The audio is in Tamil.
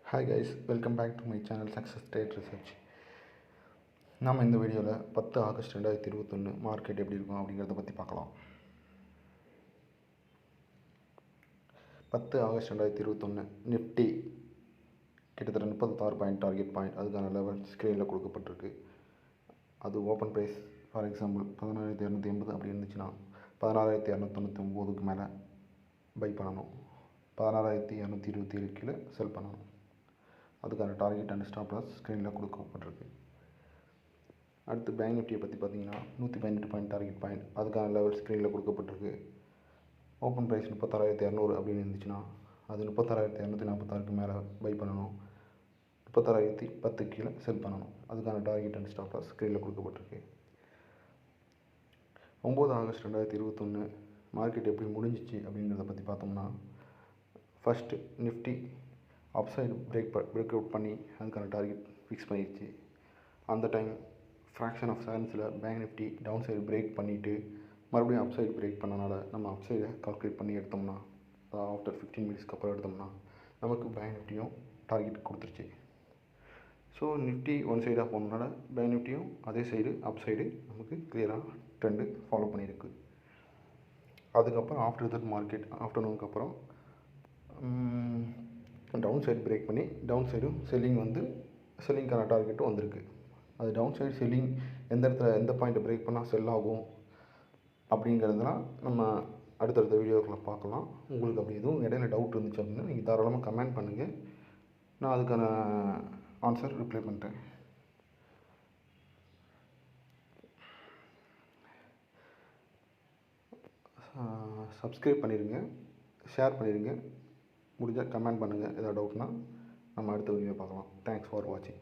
Hi guys, welcome back to my channel Success Trade Research. நாம் இந்த வீடியோவில் 10 ஆகஸ்ட் 2021 மார்க்கெட் எப்படி இருக்கும் அப்படிங்கிறத பற்றி பார்க்கலாம். 10 ஆகஸ்ட் 2021 நிஃப்டி கிட்டத்தட்ட 36 பாயிண்ட் டார்கெட் பாயிண்ட் அதுக்கான லெவல் ஸ்க்ரீனில் கொடுக்கப்பட்டிருக்கு. அது ஓப்பன் ப்ரைஸ் ஃபார் எக்ஸாம்பிள் 16,280 அப்படி இருந்துச்சுன்னா 16,299க்கு மேலே பை பண்ணணும், 16,227 கீழே செல் பண்ணணும். அதுக்கான டார்கெட் அண்ட் ஸ்டாப் லாஸ் ஸ்க்ரீனில் கொடுக்கப்பட்டிருக்கு. அடுத்து பேங்க் நிஃப்டியை பற்றி பார்த்தீங்கன்னா 118 பாயிண்ட் டார்கெட் பாயிண்ட் அதுக்கான லெவல் ஸ்க்ரீனில் கொடுக்கப்பட்டிருக்கு. ஓப்பன் ப்ரைஸ் 36,200 அப்படின்னு இருந்துச்சுன்னா அது 36,246க்கு மேலே பை பண்ணணும், 36,010 கீழே செல் பண்ணணும். அதுக்கான டார்கெட் அண்ட் ஸ்டாப் லாஸ் ஸ்க்ரீனில் கொடுக்கப்பட்டிருக்கு. 9 ஆகஸ்ட் 2021 மார்க்கெட் எப்படி முடிஞ்சிச்சு அப்படிங்கிறத பற்றி பார்த்தோம்னா, first Nifty upside break out பண்ணி அதுக்கான டார்கெட் ஃபிக்ஸ் பண்ணிடுச்சு. அந்த டைம் ஃப்ராக்ஷன் ஆஃப் செகண்ட்ஸில் bank Nifty down side break பண்ணிவிட்டு மறுபடியும் அப்சைடு பிரேக் பண்ணனால நம்ம அப்சைடை கால்குலேட் பண்ணி எடுத்தோம்னா, ஆஃப்டர் 15 மினிட்ஸ்க்கு அப்புறம் எடுத்தோம்னா நமக்கு பேங்க் நிஃப்டியும் டார்கெட் கொடுத்துருச்சு. ஸோ நிஃப்டி ஒன் சைடாக போனதுனால பேங்க் நிஃப்டியும் அதே சைடு அப்சைடு நமக்கு கிளியராக ட்ரெண்டு ஃபாலோ பண்ணியிருக்கு. அதுக்கப்புறம் ஆஃப்டர் தட் மார்க்கெட் ஆஃப்டர்நூனுக்கு அப்புறம் டவுன் சைடு பிரேக் பண்ணி டவுன் சைடும் செல்லிங்கான டார்கெட்டும் வந்திருக்கு. அது டவுன் சைடு செல்லிங் எந்த இடத்துல எந்த பாயிண்ட்டை பிரேக் பண்ணால் செல் ஆகும் அப்படிங்கிறதுலாம் நம்ம அடுத்தடுத்த வீடியோக்களை பார்க்கலாம். உங்களுக்கு அப்படி எதுவும் இடையில டவுட் இருந்துச்சு அப்படின்னா நீங்கள் தாராளமாக கமெண்ட் பண்ணுங்கள், நான் அதுக்கான ஆன்சர் ரிப்ளை பண்ணுறேன். சப்ஸ்கிரைப் பண்ணிடுங்க, ஷேர் பண்ணிடுங்க, முடிஞ்சால் கமெண்ட் பண்ணுங்கள். ஏதாவது டவுட்னா நம்ம அடுத்த வீடியோ பார்க்கலாம். தேங்க்ஸ் ஃபார் வாட்சிங்.